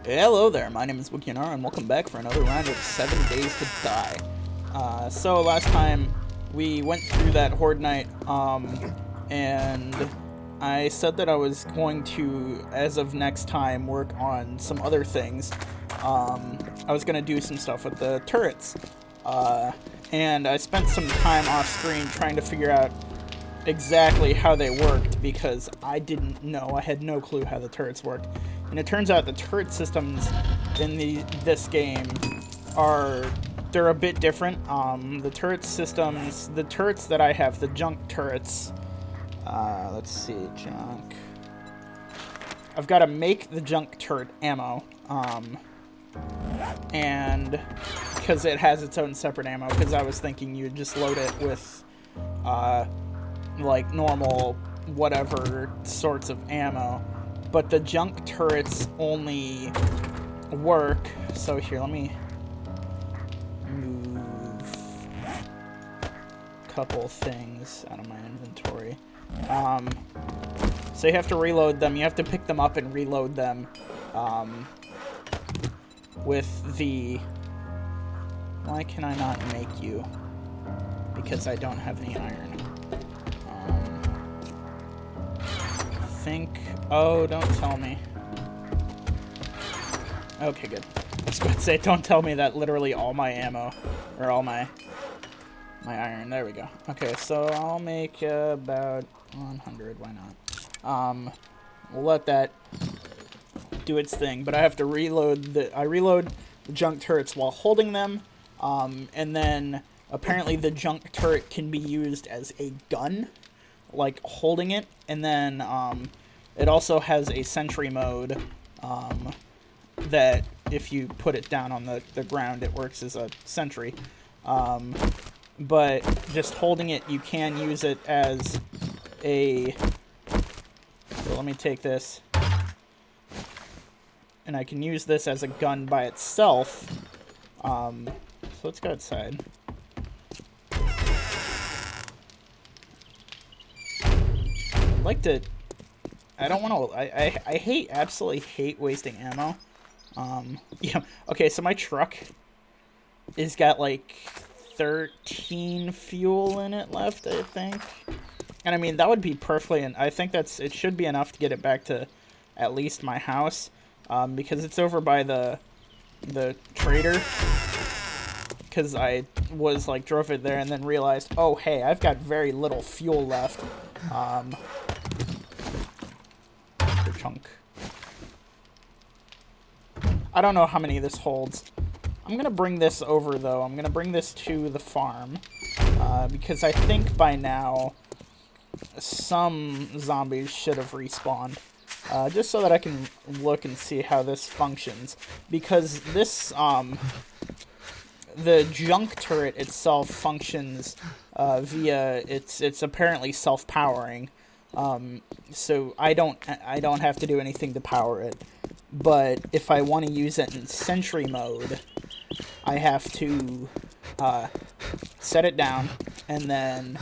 Hello there, my name is Wikianar, and welcome back for another round of 7 Days to Die. So last time we went through that Horde Night, and I said that I was going to, as of next time, work on some other things. I was going to do some stuff with the turrets, and I spent some time off screen trying to figure out exactly how they worked, because I didn't know. I had no clue how the turrets worked. And it turns out the turret systems in this game they're a bit different. The turret systems, the turrets that I have, the junk turrets, let's see, junk. I've got to make the junk turret ammo, and because it has its own separate ammo, because I was thinking you'd just load it with, like normal whatever sorts of ammo. But the junk turrets only work. So here, let me move a couple things out of my inventory. So you have to reload them. You have to pick them up and reload them with the... Why can I not make you? Because I don't have any iron. Oh, don't tell me. Okay, good. I was about to say, don't tell me that literally all my ammo, or all my iron. There we go. Okay, so I'll make about 100. Why not? We'll let that do its thing, but I have to reload I reload the junk turrets while holding them, and then apparently the junk turret can be used as a gun, like holding it, and then it also has a sentry mode that if you put it down on the ground, it works as a sentry. But just holding it, you can use it as a... So let me take this. And I can use this as a gun by itself. So let's go outside. I'd like to... I don't want to... I absolutely hate wasting ammo. Yeah. Okay, so my truck has got like 13 fuel in it left, I think. And I mean, that would be perfectly... And I think it should be enough to get it back to at least my house. Because it's over by the trader. Because I was like, drove it there and then realized, oh, hey, I've got very little fuel left. Chunk. I don't know how many this holds. I'm gonna bring this over, though. I'm gonna bring this to the farm. Because I think by now some zombies should have respawned. Just so that I can look and see how this functions. Because this, the junk turret itself functions via, it's apparently self-powering. So I don't have to do anything to power it. But if I want to use it in sentry mode, I have to set it down and then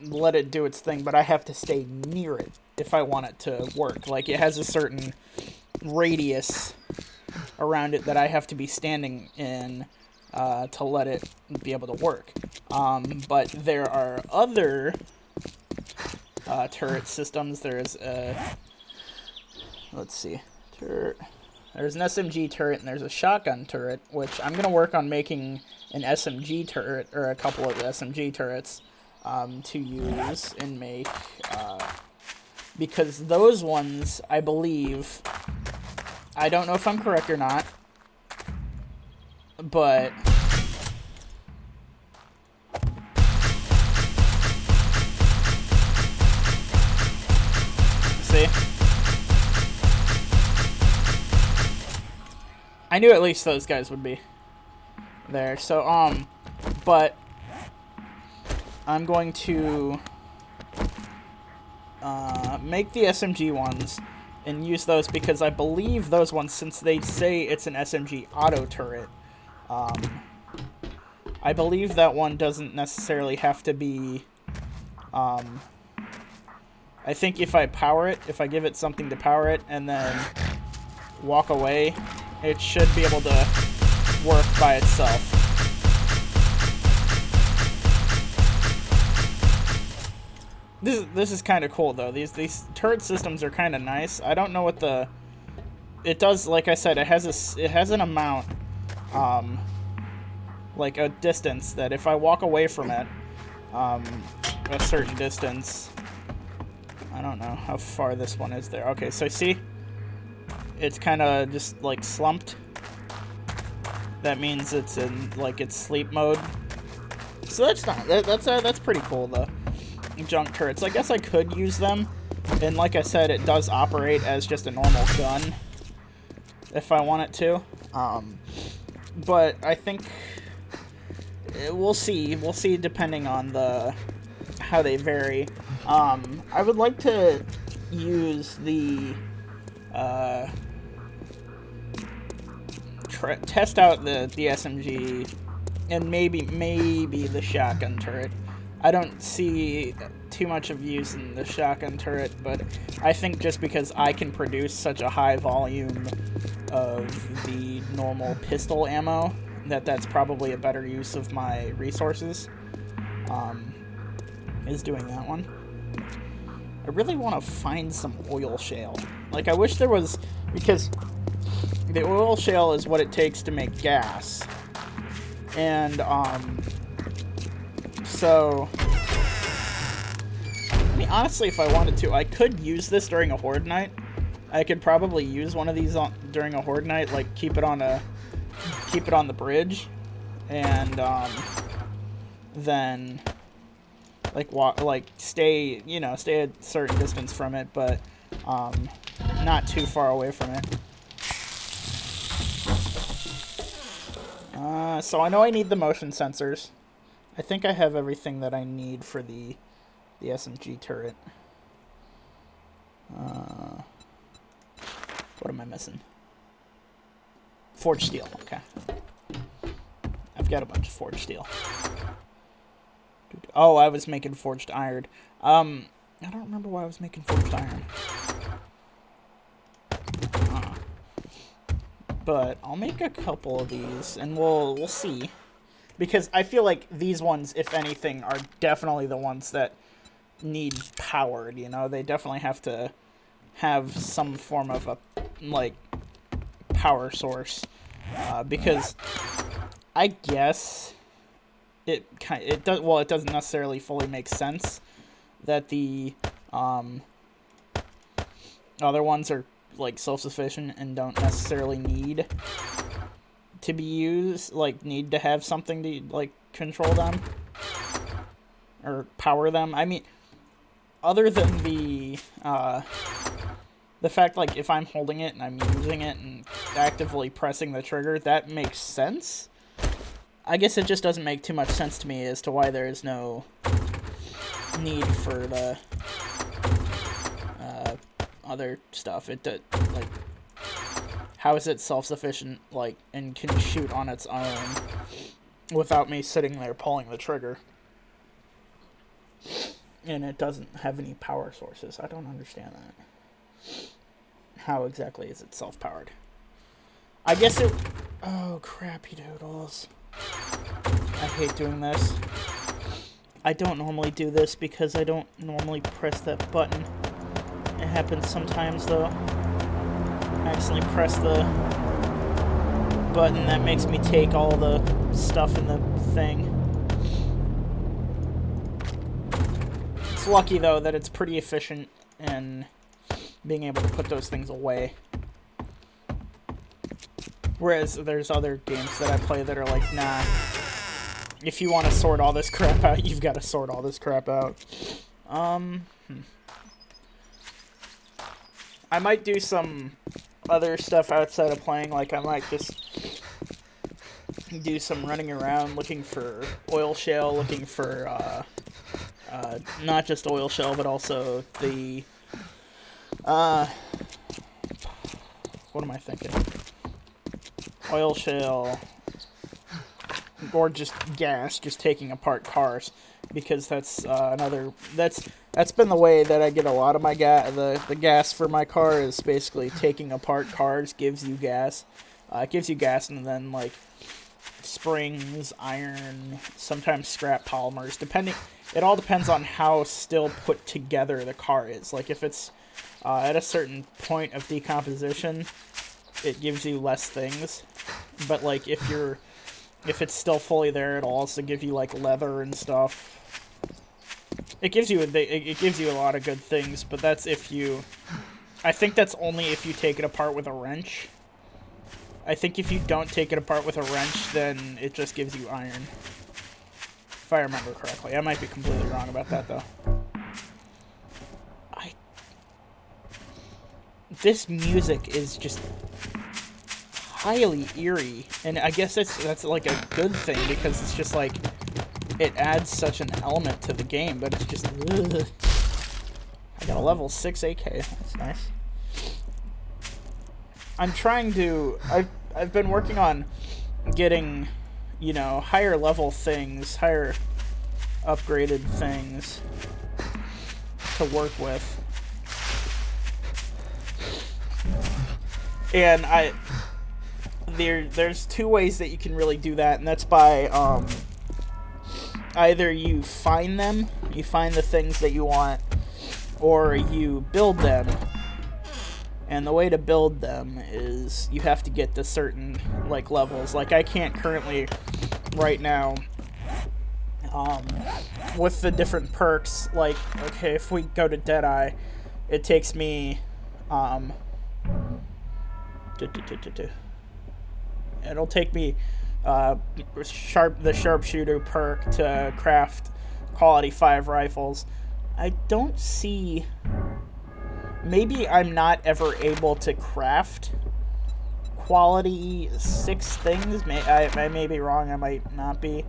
let it do its thing. But I have to stay near it if I want it to work. Like, it has a certain radius around it that I have to be standing in to let it be able to work. But there are other turret systems. There's let's see, there's an SMG turret and there's a shotgun turret, which I'm gonna work on making an SMG turret, or a couple of SMG turrets to use and make, because those ones, I believe, I don't know if I'm correct or not, but see, I knew at least those guys would be there. So but I'm going to make the SMG ones and use those, because I believe those ones, since they say it's an SMG auto turret, I believe that one doesn't necessarily have to be I think if I power it, if I give it something to power it, and then walk away, it should be able to work by itself. This is kind of cool though. These turret systems are kind of nice. I don't know what it does. Like I said, it has an amount, like a distance that if I walk away from it, a certain distance. I don't know how far this one is there. Okay, so see, it's kind of just like slumped. That means it's in like its sleep mode. So that's pretty cool though. Junk turrets. I guess I could use them, and like I said, it does operate as just a normal gun if I want it to. But I think we'll see. We'll see depending on how they vary. I would like to use the test out the SMG and maybe the shotgun turret. I don't see too much of use in the shotgun turret, but I think just because I can produce such a high volume of the normal pistol ammo, that's probably a better use of my resources, is doing that one. I really want to find some oil shale. Like, I wish there was, because the oil shale is what it takes to make gas. And, so, I mean, honestly, if I wanted to, I could use this during a horde night. I could probably use one of these during a horde night, like keep it on the bridge, and then stay a certain distance from it, but not too far away from it. So I know I need the motion sensors. I think I have everything that I need for the SMG turret. What am I missing? Forged steel, okay. I've got a bunch of forged steel. Oh, I was making forged iron. I don't remember why I was making forged iron. But I'll make a couple of these, and we'll see. Because I feel like these ones, if anything, are definitely the ones that need powered, you know? They definitely have to have some form of a, like, power source. Because I guess it doesn't necessarily fully make sense that the other ones are, like, self-sufficient and don't necessarily need to be used, like, need to have something to, like, control them or power them. I mean, other than the fact, like, if I'm holding it and I'm using it and actively pressing the trigger, that makes sense. I guess it just doesn't make too much sense to me as to why there is no need for the other stuff. Like, how is it self-sufficient, like, and can shoot on its own without me sitting there pulling the trigger? And it doesn't have any power sources. I don't understand that. How exactly is it self-powered? I guess it... Oh, crappy doodles. I hate doing this. I don't normally do this because I don't normally press that button. It happens sometimes, though. I accidentally press the button that makes me take all the stuff in the thing. It's lucky, though, that it's pretty efficient in being able to put those things away. Whereas there's other games that I play that are like, nah, if you want to sort all this crap out, you've got to sort all this crap out. I might do some other stuff outside of playing, like I might just do some running around looking for oil shale, looking for, not just oil shale, but also the, what am I thinking? Oil shale, or just gas, just taking apart cars, because that's That's been the way that I get a lot of my gas. The gas for my car is basically taking apart cars gives you gas. It gives you gas and then, like, springs, iron, sometimes scrap polymers, depending. It all depends on how still put together the car is. Like, if it's at a certain point of decomposition, it gives you less things. But, like, if it's still fully there, it'll also give you, like, leather and stuff. It gives you a lot of good things, but that's if you... I think that's only if you take it apart with a wrench. I think if you don't take it apart with a wrench, then it just gives you iron. If I remember correctly. I might be completely wrong about that, though. This music is just highly eerie, and I guess that's like a good thing, because it's just like, it adds such an element to the game, but it's just, ugh. I got a level 6 AK, that's nice. I'm trying to, I've been working on getting, you know, higher level things, higher upgraded things to work with. And there's two ways that you can really do that, and that's by, either you find the things that you want, or you build them. And the way to build them is you have to get to certain, like, levels. Like, I can't currently, right now, with the different perks, like, okay, if we go to Deadeye, it takes me, it'll take me, the sharpshooter perk to craft quality 5 rifles. I don't see... Maybe I'm not ever able to craft quality 6 things. I may be wrong. I might not be.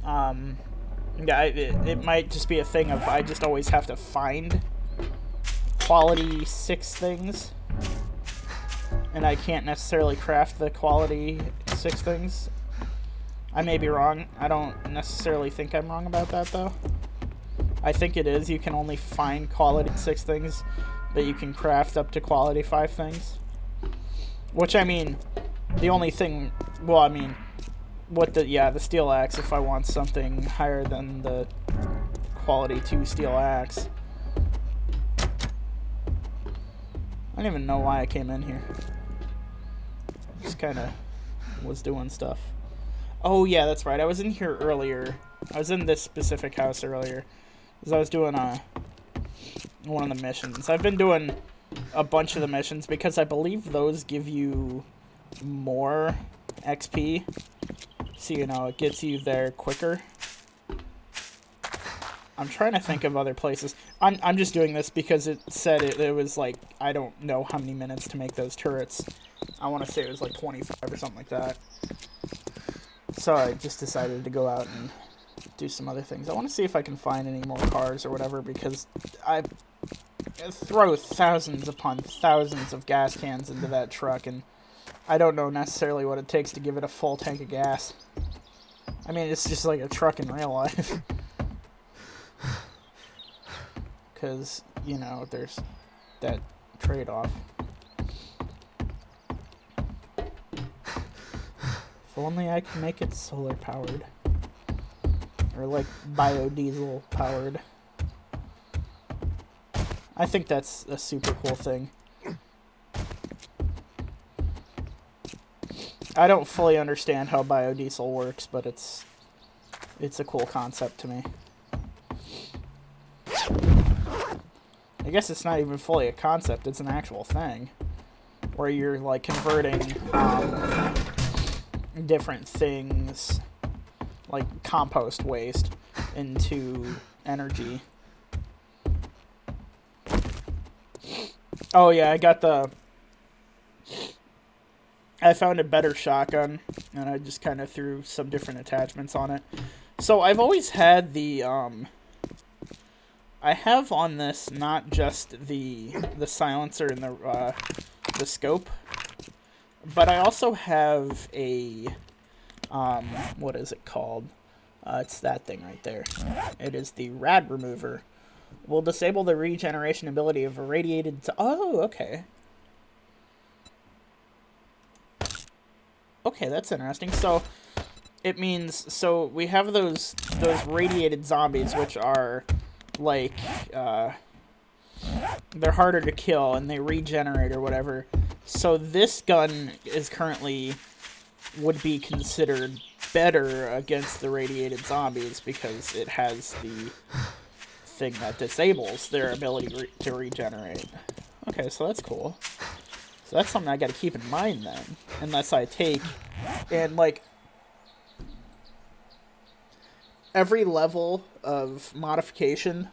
Yeah, it might just be a thing of I just always have to find quality 6 things. And I can't necessarily craft the quality 6 things. I may be wrong. I don't necessarily think I'm wrong about that, though. I think it is. You can only find quality 6 things, but you can craft up to quality 5 things. Which, I mean, the only thing... Well, I mean, the steel axe, if I want something higher than the quality 2 steel axe. I don't even know why I came in here. Just kind of was doing stuff. Oh, yeah, that's right. I was in here earlier. I was in this specific house earlier. Because I was doing one of the missions. I've been doing a bunch of the missions because I believe those give you more XP. So, you know, it gets you there quicker. I'm trying to think of other places. I'm just doing this because it said it was like, I don't know how many minutes to make those turrets. I want to say it was like 25 or something like that. So I just decided to go out and do some other things. I want to see if I can find any more cars or whatever, because I throw thousands upon thousands of gas cans into that truck, and I don't know necessarily what it takes to give it a full tank of gas. I mean, it's just like a truck in real life. Because, you know, there's that trade-off. If only I could make it solar-powered. Or, like, biodiesel-powered. I think that's a super cool thing. I don't fully understand how biodiesel works, but it's a cool concept to me. I guess it's not even fully a concept, it's an actual thing. Where you're, like, converting different things, like compost waste, into energy. Oh yeah, I found a better shotgun, and I just kind of threw some different attachments on it. So I've always had the, I have on this not just the silencer and the scope, but I also have a, what is it called? It's that thing right there. It is the rad remover, will disable the regeneration ability of irradiated... Oh, okay. Okay, that's interesting. So, it means... So, we have those radiated zombies, which are, like, they're harder to kill, and they regenerate or whatever. So, this gun is currently... would be considered better against the radiated zombies because it has the thing that disables their ability to regenerate. Okay, so that's cool. So that's something I gotta keep in mind then. Unless I take... And, like... every level of modification,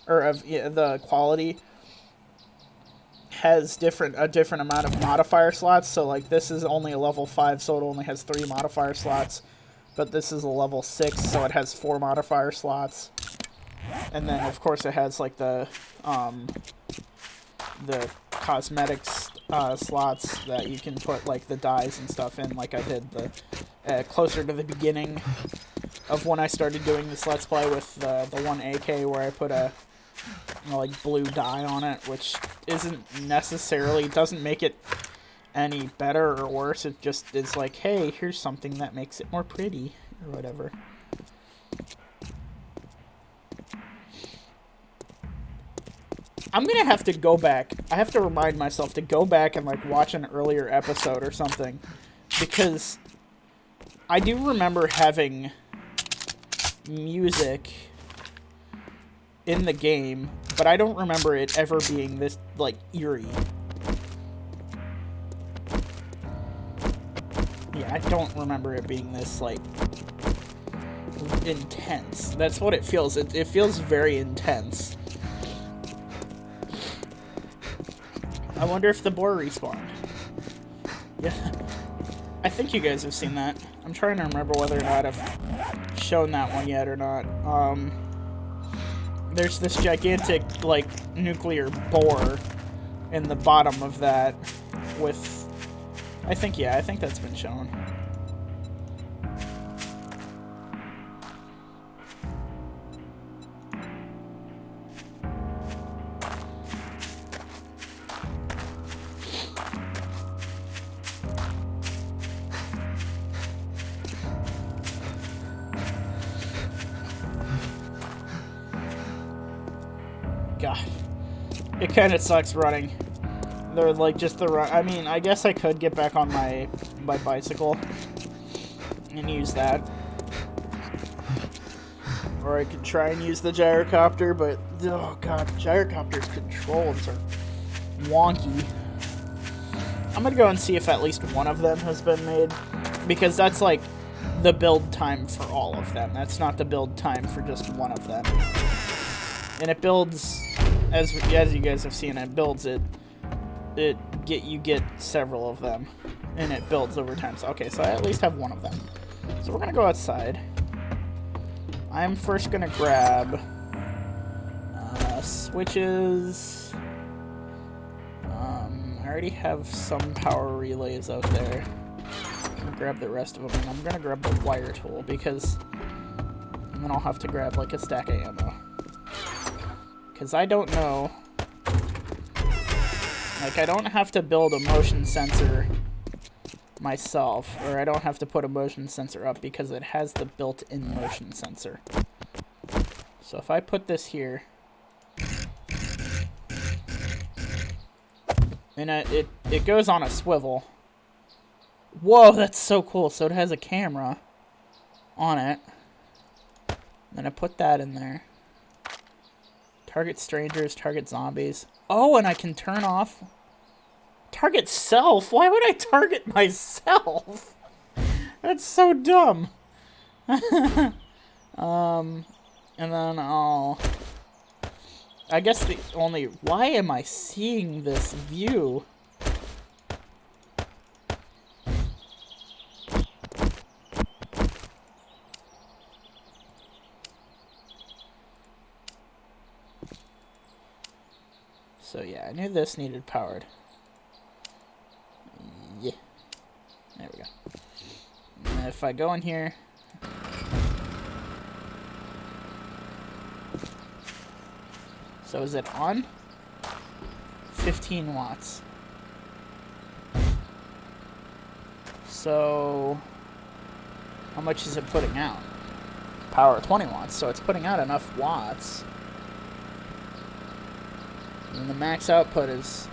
or of the quality, has a different amount of modifier slots. So, like, this is only a level 5, so it only has 3 modifier slots. But this is a level 6, so it has 4 modifier slots. And then, of course, it has, like, the cosmetics slots that you can put, like, the dyes and stuff in, like I did closer to the beginning of when I started doing this Let's Play with the one AK where I put a like blue dye on it, which isn't necessarily, doesn't make it any better or worse. It just is like, hey, here's something that makes it more pretty or whatever. I'm gonna have to go back. I have to remind myself to go back and like watch an earlier episode or something, because I do remember having music in the game, but I don't remember it ever being this, like, eerie. Yeah, I don't remember it being this, like, intense. That's what it feels. It feels very intense. I wonder if the boar respawned. Yeah. I think you guys have seen that. I'm trying to remember whether or not I've shown that one yet or not. There's this gigantic, like, nuclear boar in the bottom of that with... I think that's been shown. God, it kind of sucks running. They're like just the run. I mean, I guess I could get back on my bicycle and use that, or I could try and use the gyrocopter. But oh god, the gyrocopter's controls are wonky. I'm gonna go and see if at least one of them has been made, because that's like the build time for all of them. That's not the build time for just one of them. And it builds, as you guys have seen, it builds you get several of them, and it builds over time. So okay, so I at least have one of them. So we're gonna go outside. I'm first gonna grab switches. I already have some power relays out there. I'm gonna grab the rest of them, and I'm gonna grab the wire tool, because then I'll have to grab like a stack of ammo. Because I don't know, like, I don't have to build a motion sensor myself, or I don't have to put a motion sensor up, because it has the built-in motion sensor. So if I put this here, and it goes on a swivel. Whoa, that's so cool. So it has a camera on it. Then I put that in there. Target strangers, target zombies. Oh, and I can turn off... Target self? Why would I target myself? That's so dumb. And then I'll... I guess the only... Why am I seeing this view? So yeah, I knew this needed powered. Yeah. There we go. And if I go in here... So is it on? 15 watts. So how much is it putting out? Power 20 watts, so it's putting out enough watts. And the max output is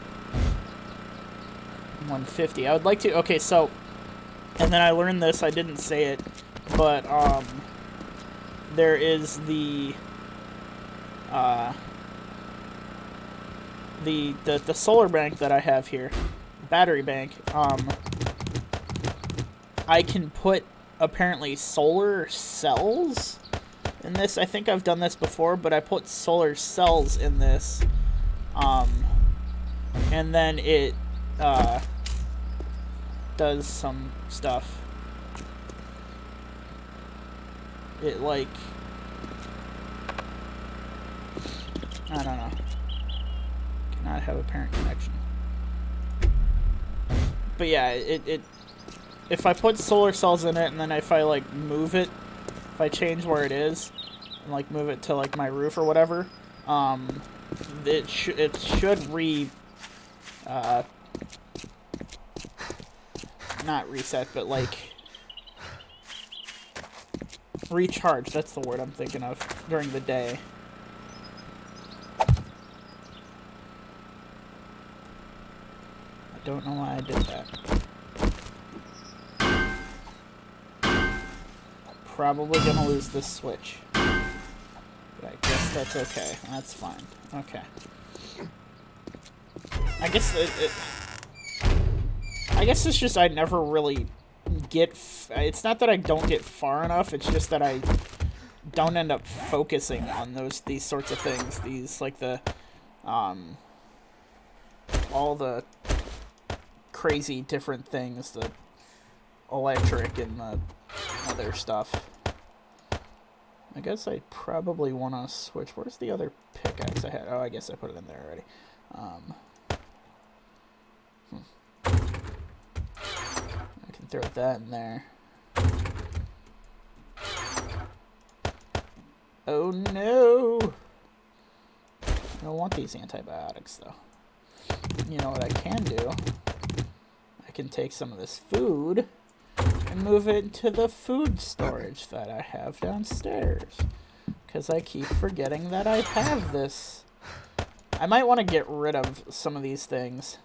150. I would like to, okay, so, and then I learned this, I didn't say it, but, there is the solar bank that I have here, battery bank. I can put, apparently, solar cells in this. I think I've done this before, but I put solar cells in this, and then it, does some stuff. It, like, I don't know. Cannot have apparent connection. But yeah, it if I put solar cells in it, and then if I, like, move it, if I change where it is, and, like, move it to, like, my roof or whatever, it should not reset, but, like, recharge, that's the word I'm thinking of, during the day. I don't know why I did that. Probably gonna lose this switch. But I guess that's okay. That's fine. Okay. I guess I guess it's just I never really get... It's not that I don't get far enough, it's just that I don't end up focusing on these sorts of things. These, like, the, all the crazy different things, the electric and the other stuff. I guess I probably want to switch. Where's the other pickaxe I had? Oh, I guess I put it in there already. I can throw that in there. Oh no! I don't want these antibiotics though. You know what I can do? I can take some of this food and move it to the food storage that I have downstairs. Because I keep forgetting that I have this. I might want to get rid of some of these things.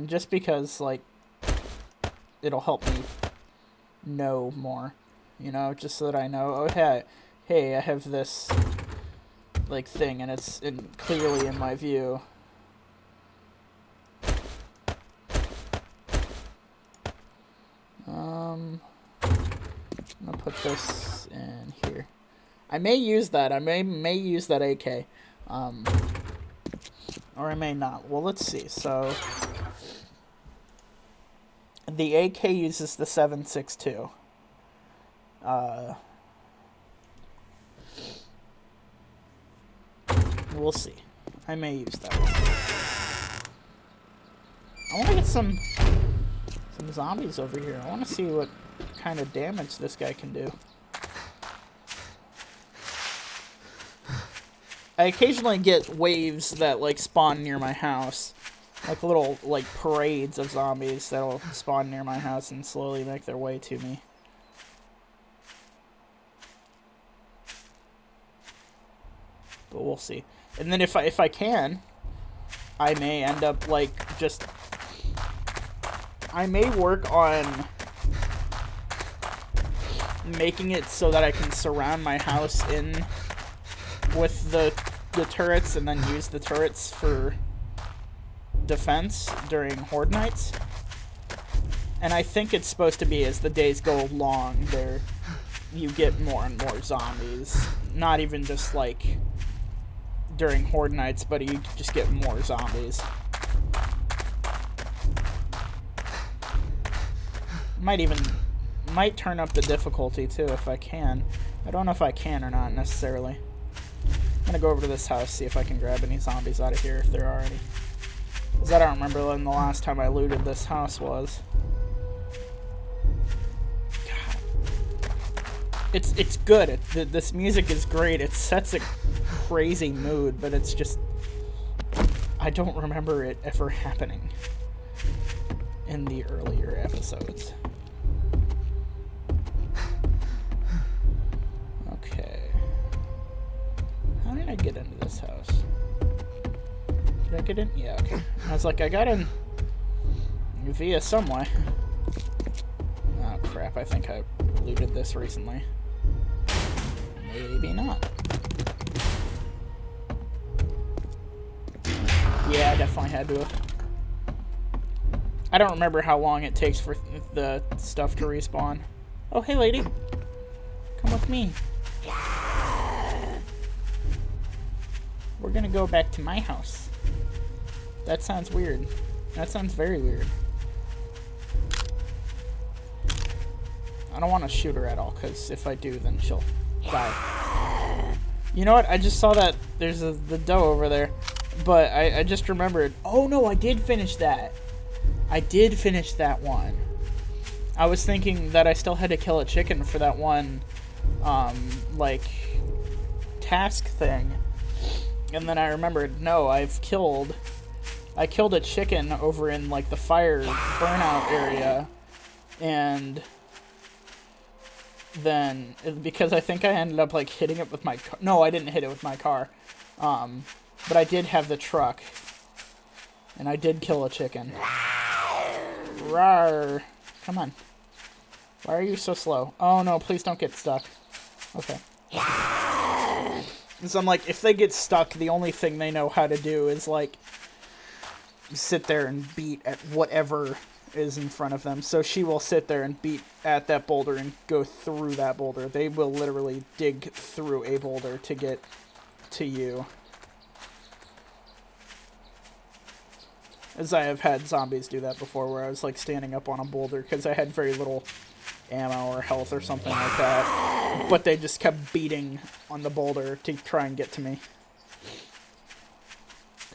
Just because, like, it'll help me know more. You know, just so that I know, oh, hey, I have this, like, thing, and it's clearly in my view. I'm gonna put this in here. I may use that. I may use that AK. Or I may not. Well, let's see. So the AK uses the 7.62. We'll see. I may use that one. I want to get some zombies over here. I want to see what kind of damage this guy can do. I occasionally get waves that, like, spawn near my house. Like little, like, parades of zombies that'll spawn near my house and slowly make their way to me. But we'll see. And then if I can, I may end up, like, just... I may work on making it so that I can surround my house in with the turrets and then use the turrets for defense during Horde nights. And I think it's supposed to be as the days go along, you get more and more zombies. Not even just, like, during Horde nights, but you just get more zombies. Might turn up the difficulty too if I can. I don't know if I can or not necessarily. I'm gonna go over to this house, see if I can grab any zombies out of here if there are any. Because I don't remember when the last time I looted this house was. God. It's good. This music is great. It sets a crazy mood, but it's just... I don't remember it ever happening in the earlier episodes. Okay. How did I get into this house? Did I get in? Yeah, okay. I was like, I got in via some way. Oh crap, I think I looted this recently. Maybe not. Yeah, I definitely had to. I don't remember how long it takes for the stuff to respawn. Oh, hey lady. Come with me. We're gonna go back to my house. That sounds weird. That sounds very weird. I don't want to shoot her at all, because if I do, then she'll die. You know what? I just saw that there's the doe over there, but I just remembered. Oh no, I did finish that. I did finish that one. I was thinking that I still had to kill a chicken for that one, like, task thing. And then I remembered, no, I killed a chicken over in, like, the fire burnout area. And then, because I think I ended up, like, hitting it with my car. No, I didn't hit it with my car. But I did have the truck. And I did kill a chicken. Rawr. Come on. Why are you so slow? Oh no, please don't get stuck. Okay. So I'm like, if they get stuck, the only thing they know how to do is, like, sit there and beat at whatever is in front of them. So she will sit there and beat at that boulder and go through that boulder. They will literally dig through a boulder to get to you. As I have had zombies do that before, where I was, like, standing up on a boulder because I had very little ammo or health or something like that. But they just kept beating on the boulder to try and get to me.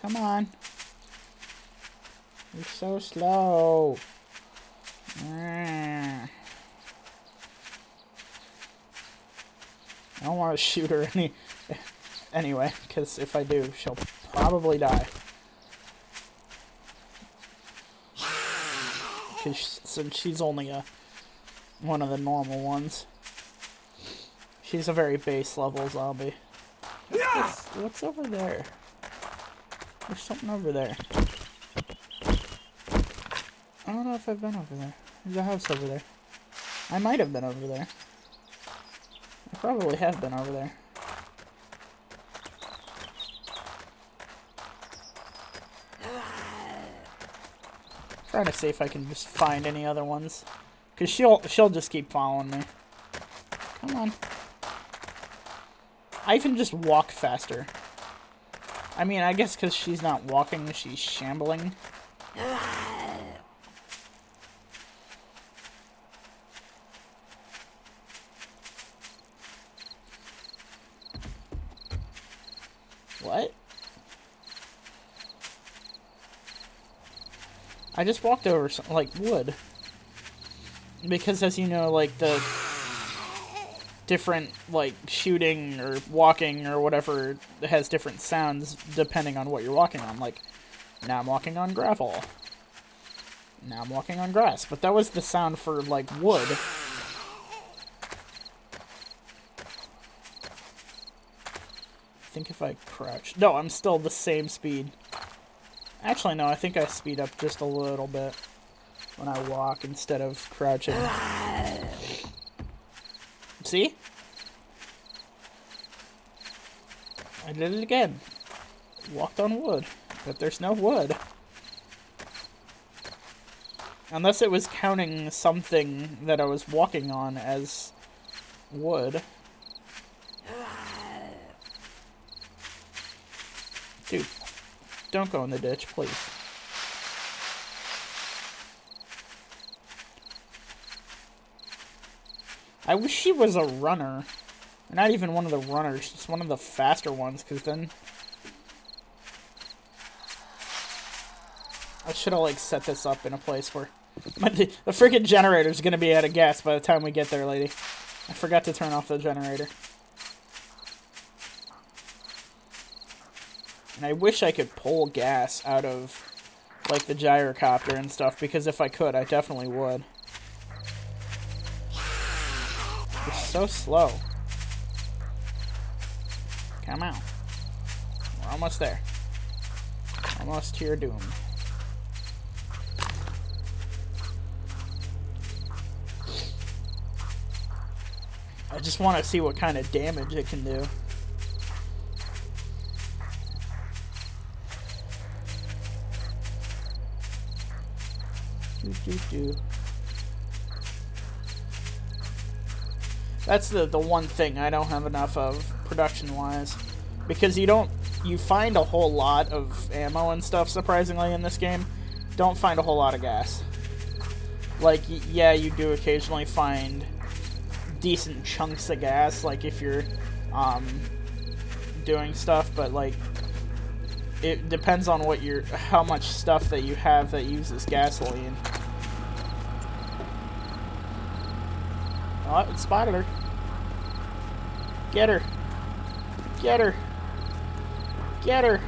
Come on. You're so slow. I don't want to shoot her anyway, because if I do, she'll probably die. Since she's only one of the normal ones. She's a very base level zombie. What's over there? There's something over there. I don't know if I've been over there. There's a house over there. I might have been over there. I probably have been over there. Trying to see if I can just find any other ones, cause she'll just keep following me. Come on. I can just walk faster. I mean, I guess cause she's not walking, she's shambling. What? I just walked over some, like, wood. Because, as you know, like, the different, like, shooting or walking or whatever has different sounds depending on what you're walking on. Like, now I'm walking on gravel. Now I'm walking on grass. But that was the sound for, like, wood. I think if I crouch... No, I'm still the same speed. Actually, no, I think I speed up just a little bit when I walk instead of crouching. See? I did it again. Walked on wood, but there's no wood. Unless it was counting something that I was walking on as wood. Dude. Don't go in the ditch, please. I wish she was a runner. Or not even one of the runners, just one of the faster ones, because then... I should have, like, set this up in a place where... The freaking generator's gonna be out of gas by the time we get there, lady. I forgot to turn off the generator. And I wish I could pull gas out of, like, the gyrocopter and stuff, because if I could, I definitely would. It's so slow. Come on. We're almost there. Almost to your doom. I just want to see what kind of damage it can do. That's the one thing I don't have enough of production-wise, because you find a whole lot of ammo and stuff, surprisingly, in this game. Don't find a whole lot of gas. Like, yeah, you do occasionally find decent chunks of gas, like if you're doing stuff, but like it depends on how much stuff that you have that uses gasoline. Oh, it spotted her. Get her. Get her. Get her.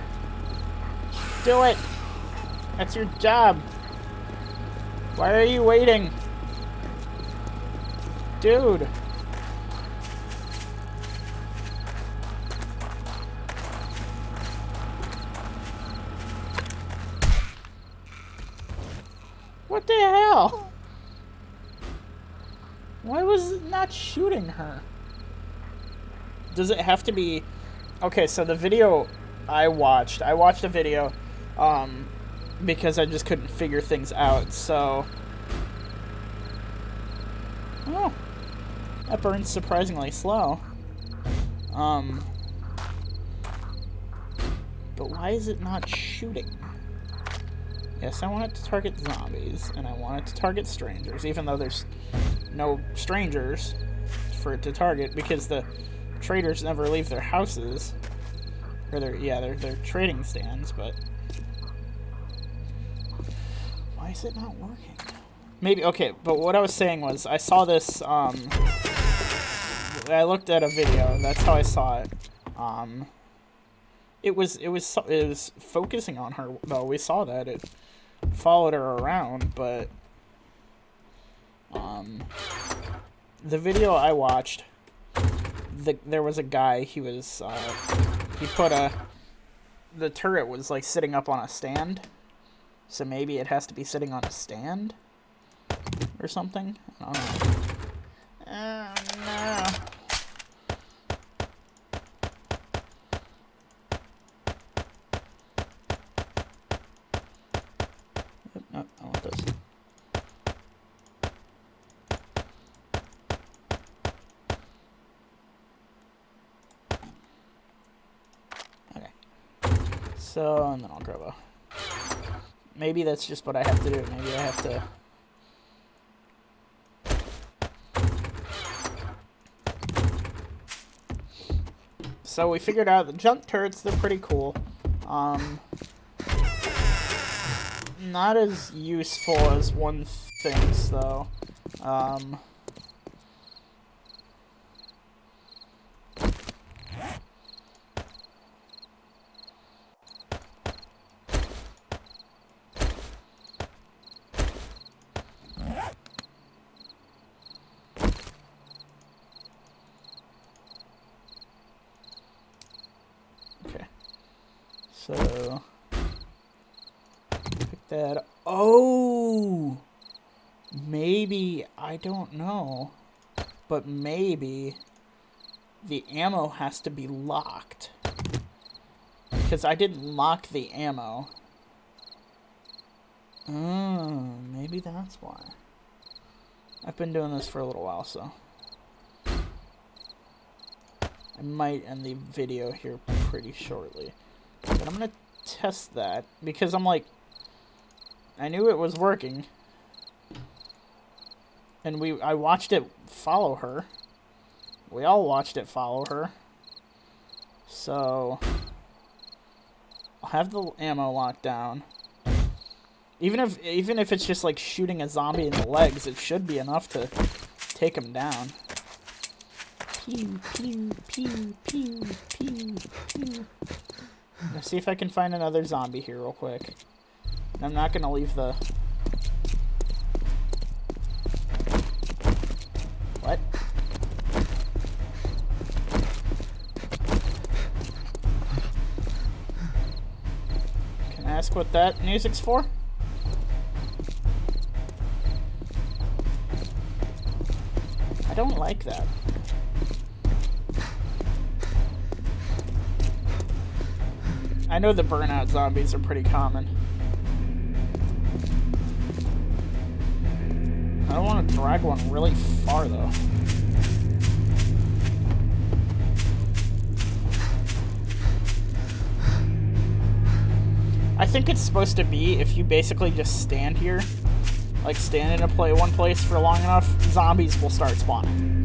Do it. That's your job. Why are you waiting? Dude. What the hell? Why was it not shooting her? Does it have to be... Okay, so the video I watched a video, because I just couldn't figure things out, so... Oh, that burns surprisingly slow. But why is it not shooting? Yes, I want it to target zombies, and I want it to target strangers, even though there's no strangers for it to target, because the traders never leave their houses. Or their trading stands, but... Why is it not working? Maybe, okay, but what I was saying was, I saw this, I looked at a video, that's how I saw it. It was focusing on her, though, we saw that, it followed her around, but, the video I watched, there was a guy, he put the turret was, like, sitting up on a stand, so maybe it has to be sitting on a stand? Or something? I don't know. No. No, I want this. Okay. So, and then I'll grab a... Maybe that's just what I have to do. Maybe I have to... So we figured out the junk turrets, they're pretty cool. Not as useful as one thinks, though. So, pick that up. Oh! Maybe, I don't know, but maybe the ammo has to be locked. Because I didn't lock the ammo. Oh, maybe that's why. I've been doing this for a little while, so. I might end the video here pretty shortly. But I'm gonna test that, because I'm like, I knew it was working. And I watched it follow her. We all watched it follow her. So, I'll have the ammo locked down. Even if it's just like shooting a zombie in the legs, it should be enough to take him down. Pew, pew, pew, pew, pew, pew. Let's see if I can find another zombie here real quick. I'm not gonna leave the... What? Can I ask what that music's for? I don't like that. I know the burnout zombies are pretty common. I don't want to drag one really far, though. I think it's supposed to be if you basically just stand here, like stand in one place for long enough, zombies will start spawning.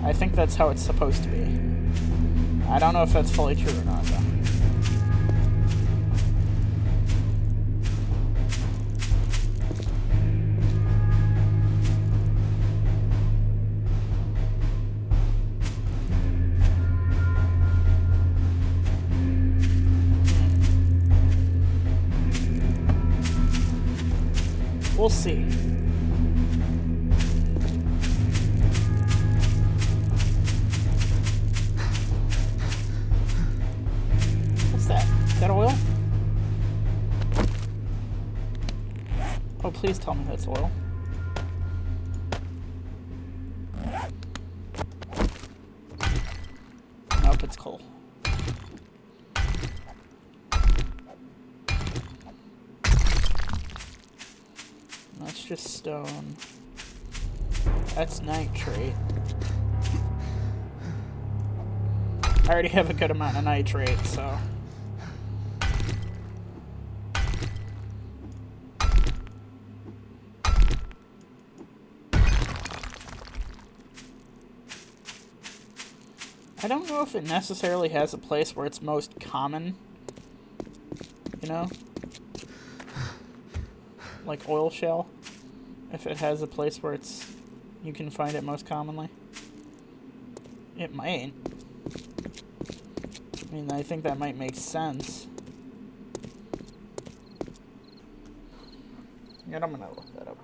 I think that's how it's supposed to be. I don't know if that's fully true or not, though. We'll see. What's that? Is that oil? Oh, please tell me that's oil. Nope, it's coal. That's just stone. That's nitrate. I already have a good amount of nitrate, so... I don't know if it necessarily has a place where it's most common, you know? Like oil shale, if it has a place where you can find it most commonly. It might. I mean, I think that might make sense. And I'm gonna look that up.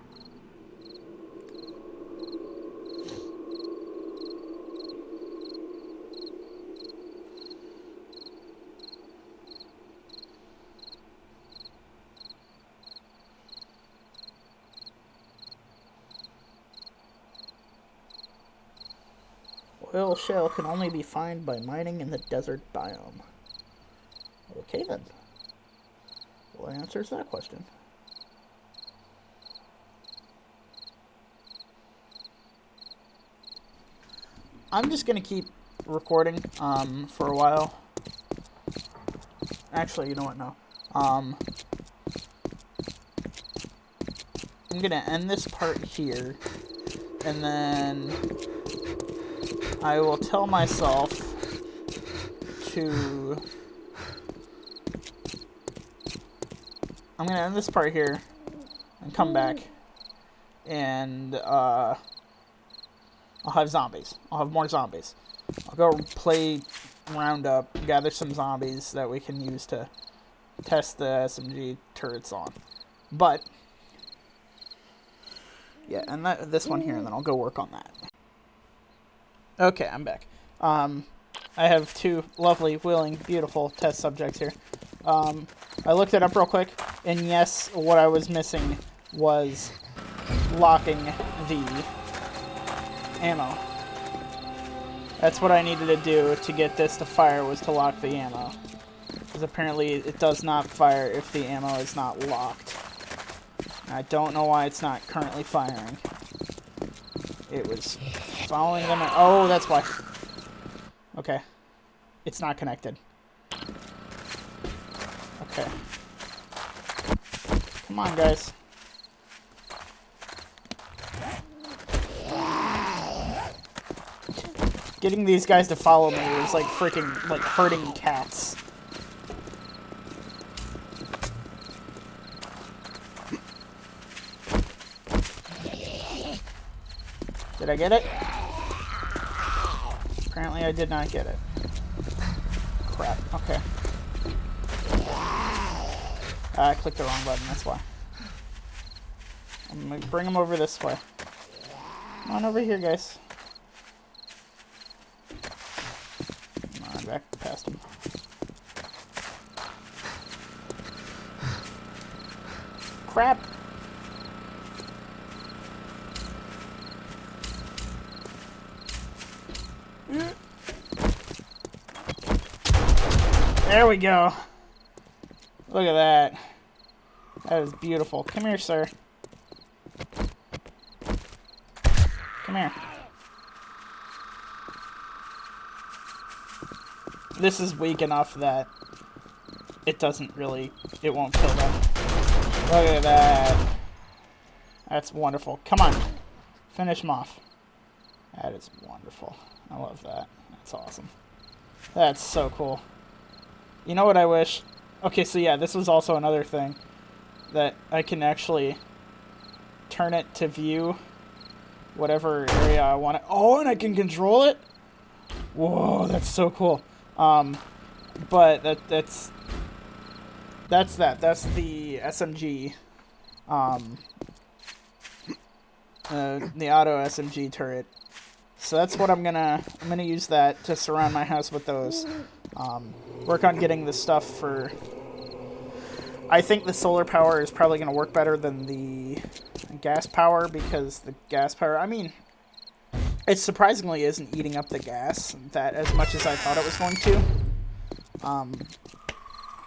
Oil shale can only be found by mining in the desert biome. Okay then. Well, that answers that question. I'm just gonna keep recording for a while. Actually, you know what? No. I'm gonna end this part here, and then I will tell myself to... I'm gonna end this part here and come back, and I'll have zombies. I'll have more zombies. I'll go play Roundup, gather some zombies that we can use to test the SMG turrets on. But yeah, and this one here, and then I'll go work on that. Okay, I'm back. I have two lovely, willing, beautiful test subjects here. I looked it up real quick, and yes, what I was missing was locking the ammo. That's what I needed to do to get this to fire, was to lock the ammo. Because apparently it does not fire if the ammo is not locked. I don't know why it's not currently firing. It was following them. Oh, that's why. Okay. It's not connected. Okay. Come on, guys. Getting these guys to follow me was like freaking, like, herding cats. Did I get it? Apparently I did not get it. Crap. Okay. I clicked the wrong button, that's why. I'm gonna bring him over this way. Come on over here, guys. Come on, back past him. Crap! There we go. Look at that. That is beautiful. Come here, sir. Come here. This is weak enough that it doesn't really, it won't kill them. Look at that. That's wonderful. Come on. Finish him off. That is wonderful. I love that. That's awesome. That's so cool. You know what I wish? Okay, so yeah, this was also another thing. That I can actually turn it to view whatever area I want it. Oh, and I can control it? Whoa, that's so cool. But that's that. That's the SMG. The auto SMG turret. So that's what I'm gonna use that to surround my house with those. Work on getting the stuff for... I think the solar power is probably gonna work better than the gas power, because the gas power, I mean, it surprisingly isn't eating up the gas that as much as I thought it was going to.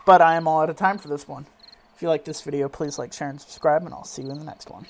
But I am all out of time for this one. If you like this video, please like, share, and subscribe, and I'll see you in the next one.